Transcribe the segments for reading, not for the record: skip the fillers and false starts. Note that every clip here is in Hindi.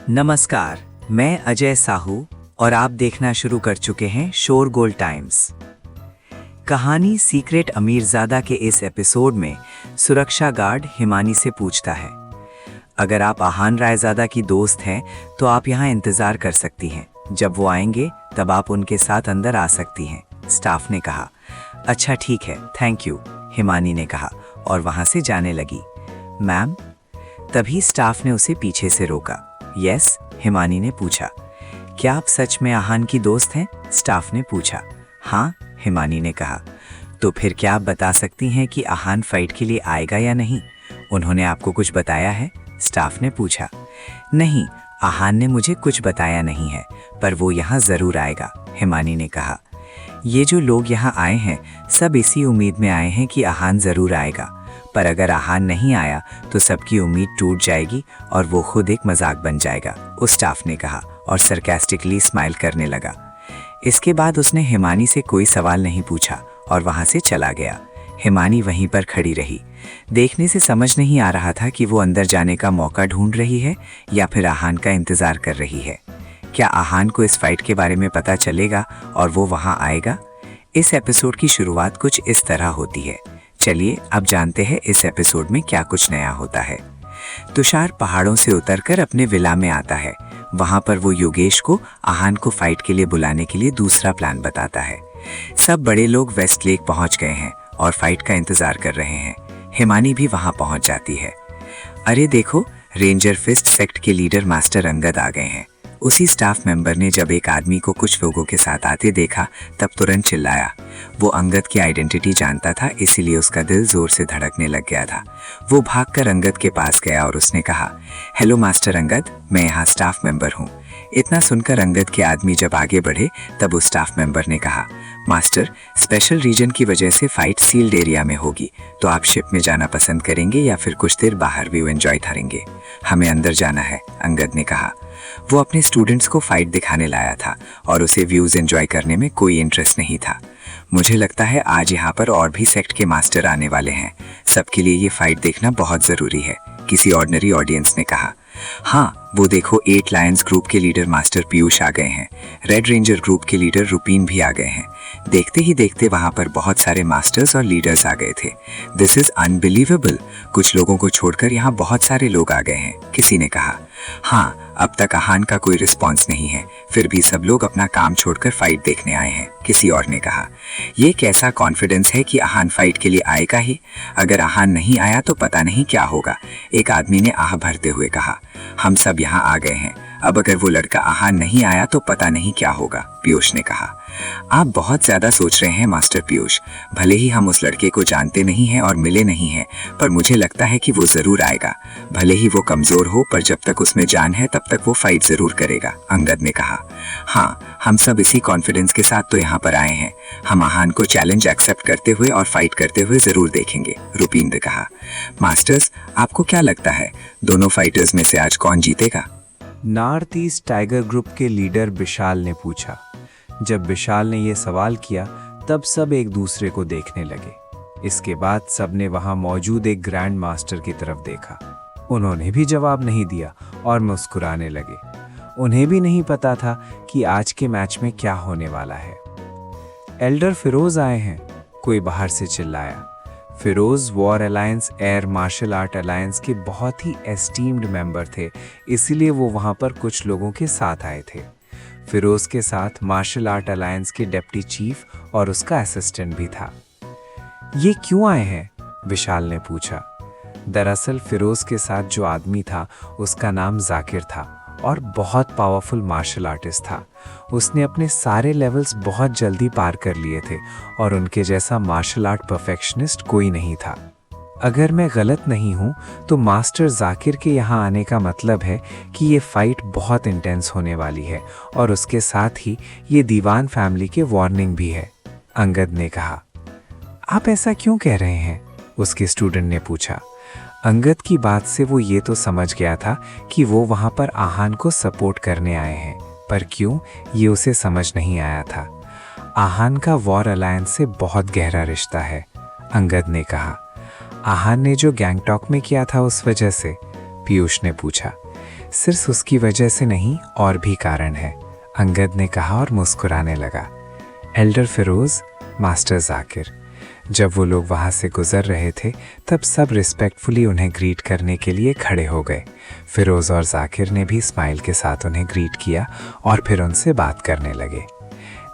नमस्कार, मैं अजय साहू और आप देखना शुरू कर चुके हैं शोरगोल टाइम्स। कहानी सीक्रेट अमीरजादा के इस एपिसोड में सुरक्षा गार्ड हिमानी से पूछता है, अगर आप आहान रायजादा की दोस्त हैं तो आप यहाँ इंतजार कर सकती हैं। जब वो आएंगे तब आप उनके साथ अंदर आ सकती हैं। स्टाफ ने कहा, अच्छा ठीक है, थैंक यू, हिमानी ने कहा और वहां से जाने लगी। मैम? तभी स्टाफ ने उसे पीछे से रोका। यस, हिमानी ने पूछा। क्या आप सच में आहान की दोस्त हैं? स्टाफ ने पूछा। हाँ, हिमानी ने कहा। तो फिर क्या आप बता सकती हैं कि आहान फाइट के लिए आएगा या नहीं? उन्होंने आपको कुछ बताया है? स्टाफ ने पूछा। नहीं, आहान ने मुझे कुछ बताया नहीं है, पर वो यहाँ जरूर आएगा, हिमानी ने कहा। ये जो लोग यहाँ आए हैं सब इसी उम्मीद में आए हैं कि आहान जरूर आएगा, पर अगर आहान नहीं आया तो सबकी उम्मीद टूट जाएगी और वो खुद एक मजाक बन जाएगा, उस स्टाफ ने कहा और सरकास्टिकली स्माइल करने लगा। इसके बाद उसने हिमानी से कोई सवाल नहीं पूछा और वहां से चला गया। हिमानी वहीं पर खड़ी रही। देखने से समझ नहीं आ रहा था कि वो अंदर जाने का मौका ढूंढ रही है या फिर आहान का इंतजार कर रही है। क्या आहान को इस फाइट के बारे में पता चलेगा और वो वहां आएगा? इस एपिसोड की शुरुआत कुछ इस तरह होती है। चलिए अब जानते हैं इस एपिसोड में क्या कुछ नया होता है। तुषार पहाड़ों से उतरकर अपने विला में आता है। वहां पर वो योगेश को आहान को फाइट के लिए बुलाने के लिए दूसरा प्लान बताता है। सब बड़े लोग वेस्ट लेक पहुंच गए हैं और फाइट का इंतजार कर रहे हैं। हिमानी भी वहां पहुंच जाती है। अरे देखो, रेंजर फिस्ट सेक्ट के लीडर मास्टर अंगद आ गए हैं। उसी स्टाफ मेंबर ने जब एक आदमी को कुछ लोगों के साथ आते देखा तब तुरंत चिल्लाया। वो अंगद की आइडेंटिटी जानता था, इसीलिए उसका दिल जोर से धड़कने लग गया था। वो भागकर अंगद के पास गया और उसने कहा, हेलो मास्टर अंगद, मैं यहाँ स्टाफ मेंबर हूँ। इतना सुनकर अंगद के आदमी जब आगे बढ़े तब उस स्टाफ मेंबर ने कहा, मास्टर, स्पेशल रीजन की वजह से फाइट सील्ड एरिया में होगी, तो आप शिप में जाना पसंद करेंगे या फिर कुछ देर बाहर व्यू एंजॉय करेंगे? हमें अंदर जाना है, अंगद ने कहा। वो अपने स्टूडेंट्स को फाइट दिखाने लाया था और उसे व्यूज एंजॉय करने में कोई इंटरेस्ट नहीं था। मुझे लगता है आज यहाँ पर और भी सेक्ट के मास्टर आने वाले हैं। सबके लिए ये फाइट देखना बहुत जरूरी है, किसी ऑर्डिनरी ऑडियंस ने कहा। हाँ, वो देखो, 8 लायंस ग्रुप के लीडर मास्टर पीयूष आ गए हैं। रेड रेंजर ग्रुप के लीडर रुपीन भी आ गए हैं। देखते ही देखते वहां पर बहुत सारे मास्टर्स और लीडर्स आ गए थे। This is unbelievable. कुछ लोगों को छोड़कर यहाँ बहुत सारे लोग आ गए हैं, किसी ने कहा। हाँ, अब तक आहान का कोई रिस्पॉन्स नहीं है, फिर भी सब लोग अपना काम छोड़कर फाइट देखने आए हैं, किसी और ने कहा। ये कैसा कॉन्फिडेंस है कि आहान फाइट के लिए आएगा ही? अगर आहान नहीं आया तो पता नहीं क्या होगा, एक आदमी ने आह भरते हुए कहा। हम सब यहाँ आ गए हैं, अब अगर वो लड़का आहान नहीं आया तो पता नहीं क्या होगा, पीयूष ने कहा। आप बहुत ज्यादा सोच रहे हैं मास्टर पीयूष। भले ही हम उस लड़के को जानते नहीं हैं और मिले नहीं हैं, पर मुझे लगता है कि वो जरूर आएगा। भले ही वो कमजोर हो, पर जब तक उसमें जान है तब तक वो फाइट जरूर करेगा, अंगद ने कहा। हाँ, हम सब इसी कॉन्फिडेंस के साथ तो यहाँ पर आए हैं। हम आहान को चैलेंज एक्सेप्ट करते हुए और फाइट करते हुए जरूर देखेंगे, रुपीन ने कहा। मास्टर्स, आपको क्या लगता है दोनों फाइटर्स में से आज कौन जीतेगा? नॉर्थ ईस्ट टाइगर ग्रुप के लीडर विशाल ने पूछा। जब विशाल ने यह सवाल किया तब सब एक दूसरे को देखने लगे। इसके बाद सबने वहां मौजूद एक ग्रैंड मास्टर की तरफ देखा। उन्होंने भी जवाब नहीं दिया और मुस्कुराने लगे। उन्हें भी नहीं पता था कि आज के मैच में क्या होने वाला है। एल्डर फिरोज आए हैं, कोई बाहर से चिल्लाया। Feroz war alliance air martial art alliance के बहुत ही एस्टीम्ड मेंबर थे, इसीलिए वो वहां पर कुछ लोगों के साथ आए थे। फिरोज के साथ मार्शल आर्ट अलायंस के डिप्टी चीफ और उसका असिस्टेंट भी था। ये क्यों आए हैं? विशाल ने पूछा। दरअसल फिरोज के साथ जो आदमी था उसका नाम जाकिर था और बहुत पावरफुल मार्शल आर्टिस्ट था। उसने अपने सारे लेवल्स बहुत जल्दी पार कर लिए थे और उनके जैसा मार्शल आर्ट परफेक्शनिस्ट कोई नहीं था। अगर मैं गलत नहीं हूं तो मास्टर जाकिर के यहाँ आने का मतलब है कि ये फाइट बहुत इंटेंस होने वाली है और उसके साथ ही ये दीवान फैमिली के वार्निंग भी है, अंगद ने कहा। आप ऐसा क्यों कह रहे हैं? उसके स्टूडेंट ने पूछा। अंगद की बात से वो ये तो समझ गया था कि वो वहां पर आहान को सपोर्ट करने आए हैं, पर क्यों ये उसे समझ नहीं आया था। आहान का वॉर अलायंस से बहुत गहरा रिश्ता है, अंगद ने कहा। आहान ने जो गैंगटॉक में किया था उस वजह से? पीयूष ने पूछा। सिर्फ उसकी वजह से नहीं, और भी कारण है, अंगद ने कहा और मुस्कुराने लगा। Elder Feroz, master Zakir. जब वो लोग वहाँ से गुजर रहे थे तब सब रिस्पेक्टफुली उन्हें ग्रीट करने के लिए खड़े हो गए। फिरोज़ और जाकिर ने भी स्माइल के साथ उन्हें ग्रीट किया और फिर उनसे बात करने लगे।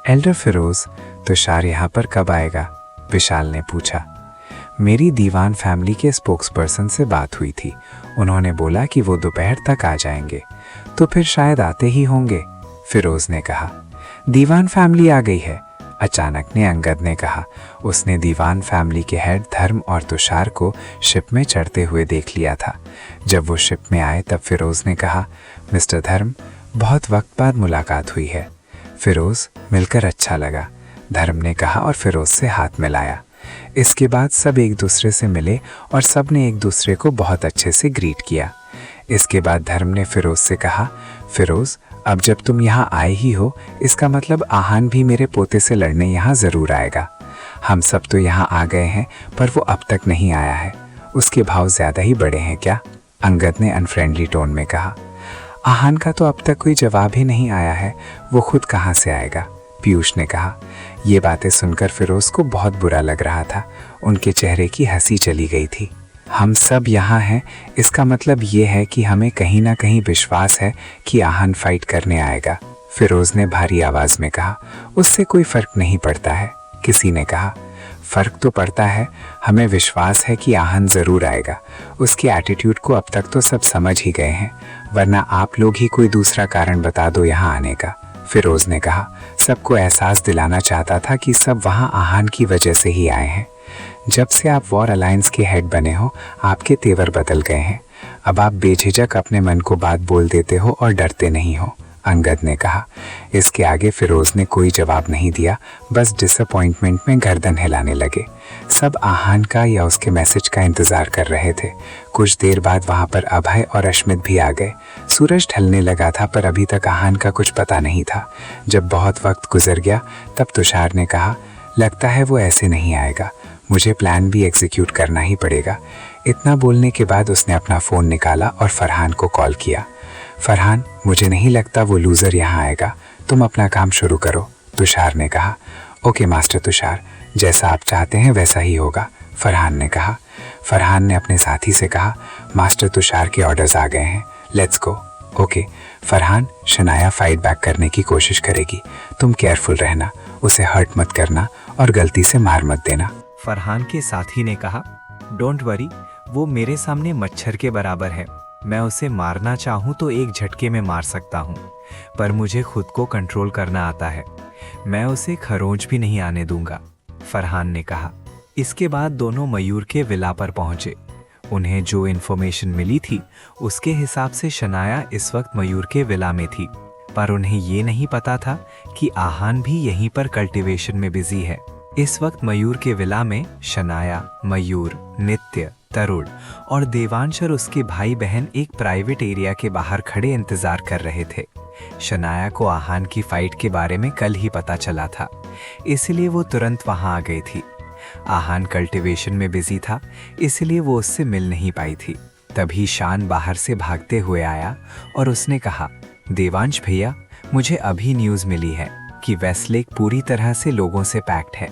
एल्डर फिरोज़, तुषार यहाँ पर कब आएगा? विशाल ने पूछा। मेरी दीवान फैमिली के स्पोक्सपर्सन से बात हुई थी, उन्होंने बोला कि वो दोपहर तक आ जाएंगे, तो फिर शायद आते ही होंगे, फिरोज़ ने कहा। दीवान फैमिली आ गई है, अचानक ने अंगद ने कहा। उसने दीवान फैमिली के हेड धर्म और तुषार को शिप में चढ़ते हुए देख लिया था। जब वो शिप में आए तब फिरोज़ ने कहा, मिस्टर धर्म, बहुत वक्त बाद मुलाकात हुई है। फिरोज़, मिलकर अच्छा लगा, धर्म ने कहा और फिरोज़ से हाथ मिलाया। इसके बाद सब एक दूसरे से मिले और सब ने एक दूसरे को बहुत अच्छे से ग्रीट किया। इसके बाद धर्म ने फिरोज़ से कहा, फिरोज़, अब जब तुम यहाँ आए ही हो, इसका मतलब आहान भी मेरे पोते से लड़ने यहाँ ज़रूर आएगा। हम सब तो यहाँ आ गए हैं, पर वो अब तक नहीं आया है। उसके भाव ज़्यादा ही बड़े हैं क्या? अंगद ने अनफ्रेंडली टोन में कहा। आहान का तो अब तक कोई जवाब ही नहीं आया है, वो खुद कहाँ से आएगा? पीयूष ने कहा। ये बातें सुनकर फिरोज़ को बहुत बुरा लग रहा था। उनके चेहरे की हंसी चली गई थी। हम सब यहाँ हैं, इसका मतलब ये है कि हमें कहीं ना कहीं विश्वास है कि आहान फाइट करने आएगा, फिरोज़ ने भारी आवाज़ में कहा। उससे कोई फ़र्क नहीं पड़ता है, किसी ने कहा। फ़र्क तो पड़ता है, हमें विश्वास है कि आहान ज़रूर आएगा। उसके एटीट्यूड को अब तक तो सब समझ ही गए हैं, वरना आप लोग ही कोई दूसरा कारण बता दो यहाँ आने का, फिरोज़ ने कहा। सबको एहसास दिलाना चाहता था कि सब वहाँ आहान की वजह से ही आए हैं। जब से आप वॉर अलायंस के हेड बने हो, आपके तेवर बदल गए हैं। अब आप बेझिझक अपने मन को बात बोल देते हो और डरते नहीं हो, अंगद ने कहा। इसके आगे फिरोज़ ने कोई जवाब नहीं दिया, बस डिसअपॉइंटमेंट में गर्दन हिलाने लगे। सब आहान का या उसके मैसेज का इंतज़ार कर रहे थे। कुछ देर बाद वहाँ पर अभय और अश्मित भी आ गए। सूरज ढलने लगा था, पर अभी तक आहान का कुछ पता नहीं था। जब बहुत वक्त गुजर गया तब तुषार ने कहा, लगता है वो ऐसे नहीं आएगा, मुझे प्लान भी एग्जीक्यूट करना ही पड़ेगा। इतना बोलने के बाद उसने अपना फ़ोन निकाला और फरहान को कॉल किया। फरहान, मुझे नहीं लगता वो लूज़र यहाँ आएगा, तुम अपना काम शुरू करो, तुषार ने कहा। ओके मास्टर तुषार, जैसा आप चाहते हैं वैसा ही होगा, फरहान ने कहा। फरहान ने अपने साथी से कहा, मास्टर तुषार के ऑर्डर्स आ गए हैं, let's go. Okay Farhan, Shanaya fight back करने की कोशिश करेगी, तुम केयरफुल रहना, उसे हर्ट मत करना और गलती से मार मत देना, फरहान के साथी ने कहा। डोंट वरी, वो मेरे सामने मच्छर के बराबर है, मैं उसे मारना चाहूँ तो एक झटके में मार सकता हूँ, पर मुझे खुद को कंट्रोल करना आता है, मैं उसे खरोंच भी नहीं आने दूंगा, फरहान ने कहा। इसके बाद दोनों मयूर के विला पर पहुंचे। उन्हें जो इन्फॉर्मेशन मिली थी उसके हिसाब से शनाया इस वक्त मयूर के विला में थी, पर उन्हें ये नहीं पता था कि आहान भी यहीं पर कल्टीवेशन में बिजी है। इस वक्त मयूर के विला में शनाया, मयूर, नित्य, तरुण और देवांश और उसके भाई बहन एक प्राइवेट एरिया के बाहर खड़े इंतजार कर रहे थे। शनाया को आहान की फाइट के बारे में कल ही पता चला था, इसलिए वो तुरंत वहां आ गई थी। आहान कल्टीवेशन में बिजी था, इसलिए वो उससे मिल नहीं पाई थी। तभी शान बाहर से भागते हुए आया और उसने कहा, देवांश भैया, मुझे अभी न्यूज़ मिली है कि वेस्टलेक पूरी तरह से लोगों से पैक्ड है।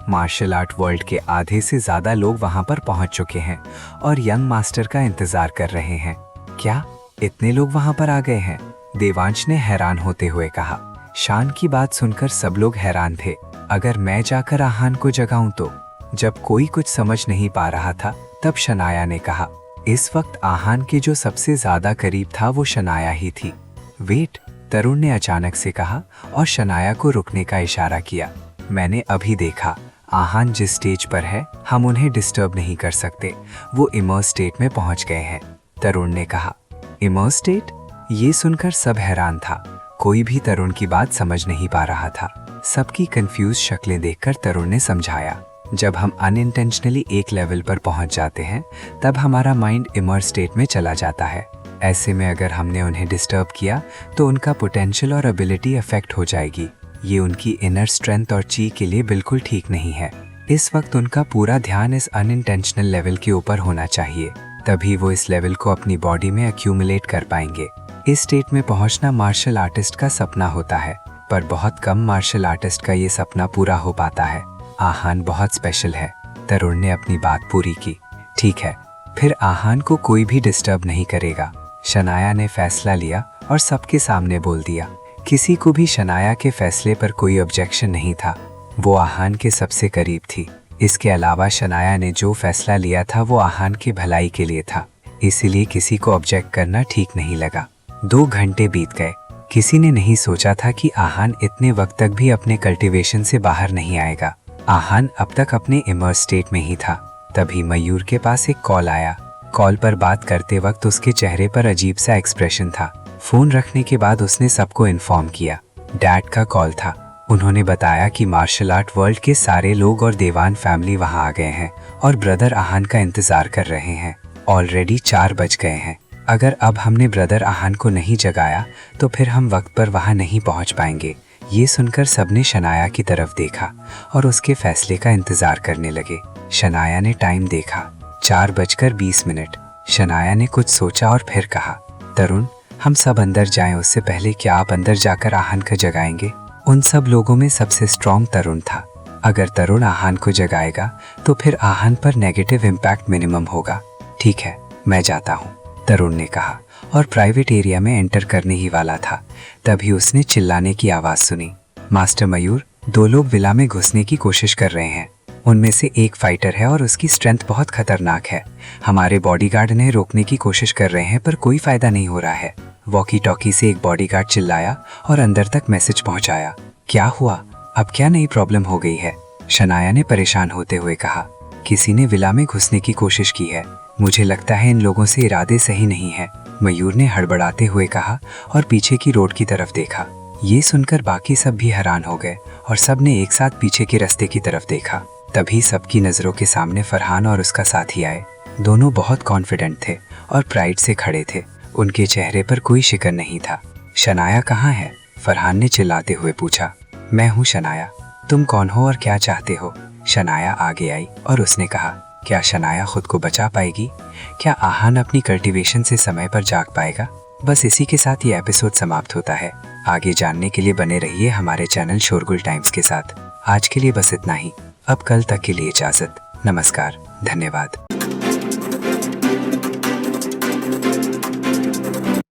मार्शल आर्ट वर्ल्ड के आधे से ज़्यादा लोग वहां पर पहुंच चुके हैं और यंग मास्टर का इंतज़ार कर रहे हैं। क्या इतने लोग वहां पर आ गए हैं? देवांश ने हैरान होते हुए कहा। शान की बात सुनकर सब लोग हैरान थे। अगर मैं जाकर आहान को जगाऊं तो? जब कोई कुछ समझ नहीं पा रहा था तब शनाया ने कहा। इस वक्त आहान के जो सबसे ज्यादा करीब था वो शनाया ही थी। वेट, तरुण ने अचानक से कहा और शनाया को रुकने का इशारा किया। मैंने अभी देखा, आहान जिस स्टेज पर है हम उन्हें डिस्टर्ब नहीं कर सकते, वो इमर्स स्टेट में पहुंच गए हैं, तरुण ने कहा। Immerse state? ये सुनकर सब हैरान था। कोई भी तरुण की बात समझ नहीं पा रहा था। सबकी कंफ्यूज शक्लें देखकर तरुण ने समझाया, जब हम अनइंटेंशनली एक लेवल पर पहुंच जाते हैं तब हमारा माइंड इमर्स स्टेट में चला जाता है। ऐसे में अगर हमने उन्हें डिस्टर्ब किया तो उनका पोटेंशियल और एबिलिटी अफेक्ट हो जाएगी। ये उनकी इनर स्ट्रेंथ और ची के लिए बिल्कुल ठीक नहीं है। इस वक्त उनका पूरा ध्यान इस अनइंटेंशनल लेवल के ऊपर होना चाहिए। तभी वो इस लेवल को अपनी बॉडी में एक्यूमुलेट कर पाएंगे। इस स्टेट में पहुंचना मार्शल आर्टिस्ट का सपना होता है, पर बहुत कम मार्शल आर्टिस्ट का ये सपना पूरा हो पाता है। आहान बहुत स्पेशल है। तरुण ने अपनी बात पूरी की। ठीक है, फिर आहान को कोई भी डिस्टर्ब नहीं करेगा। शनाया ने फैसला लिया और सबके सामने बोल दिया। किसी को भी शनाया के फैसले पर कोई ऑब्जेक्शन नहीं था। वो आहान के सबसे करीब थी। इसके अलावा शनाया ने जो फैसला लिया था वो आहान की भलाई के लिए था, इसीलिए किसी को ऑब्जेक्ट करना ठीक नहीं लगा। 2 घंटे बीत गए। किसी ने नहीं सोचा था कि आहान इतने वक्त तक भी अपने कल्टीवेशन से बाहर नहीं आएगा। आहान अब तक अपने इमर्स स्टेट में ही था। तभी मयूर के पास एक कॉल आया। कॉल पर बात करते वक्त उसके चेहरे पर अजीब सा एक्सप्रेशन था। फोन रखने के बाद उसने सबको इन्फॉर्म किया। डैड का कॉल था। उन्होंने बताया कि मार्शल आर्ट वर्ल्ड के सारे लोग और देवान फैमिली वहां आ गए हैं और ब्रदर आहान का इंतजार कर रहे हैं। ऑलरेडी 4 बज गए हैं। अगर अब हमने ब्रदर आहान को नहीं जगाया तो फिर हम वक्त पर वहां नहीं पहुंच पाएंगे। ये सुनकर सबने शनाया की तरफ देखा और उसके फैसले का इंतजार करने लगे। शनाया ने टाइम देखा, 4:20। शनाया ने कुछ सोचा और फिर कहा, तरुण, हम सब अंदर जाएं उससे पहले क्या आप अंदर जाकर आहान को जगाएंगे? उन सब लोगों में सबसे स्ट्रॉन्ग तरुण था। अगर तरुण आहान को जगाएगा तो फिर आहान पर नेगेटिव इम्पैक्ट मिनिमम होगा। ठीक है, मैं जाता हूँ, तरुण ने कहा और प्राइवेट एरिया में एंटर करने ही वाला था। तभी उसने चिल्लाने की आवाज सुनी। मास्टर मयूर, 2 लोग विला में घुसने की कोशिश कर रहे हैं। उनमें से एक फाइटर है और उसकी स्ट्रेंथ बहुत खतरनाक है। हमारे बॉडीगार्ड ने रोकने की कोशिश कर रहे हैं पर कोई फायदा नहीं हो रहा है। वॉकी टॉकी से एक बॉडीगार्ड चिल्लाया और अंदर तक मैसेज पहुंचाया। क्या हुआ? अब क्या नई प्रॉब्लम हो गई है? शनाया ने परेशान होते हुए कहा। किसी ने विला में घुसने की कोशिश की है। मुझे लगता है इन लोगों से इरादे सही नहीं है, मयूर ने हड़बड़ाते हुए कहा और पीछे की रोड की तरफ देखा। ये सुनकर बाकी सब भी हैरान हो गए और सब ने एक साथ पीछे के रास्ते की तरफ देखा। तभी सबकी नजरों के सामने फरहान और उसका साथी आए। दोनों बहुत कॉन्फिडेंट थे और प्राइड से खड़े थे। उनके चेहरे पर कोई शिकन नहीं था। शनाया कहाँ है? फरहान ने चिल्लाते हुए पूछा। मैं हूँ शनाया, तुम कौन हो और क्या चाहते हो? शनाया आगे आई और उसने कहा, क्या शनाया खुद को बचा पाएगी? क्या आहान अपनी कल्टीवेशन से समय पर जाग पाएगा? बस इसी के साथ ये एपिसोड समाप्त होता है। आगे जानने के लिए बने रहिए हमारे चैनल शोरगुल टाइम्स के साथ। आज के लिए बस इतना ही। अब कल तक के लिए इजाजत। नमस्कार, धन्यवाद।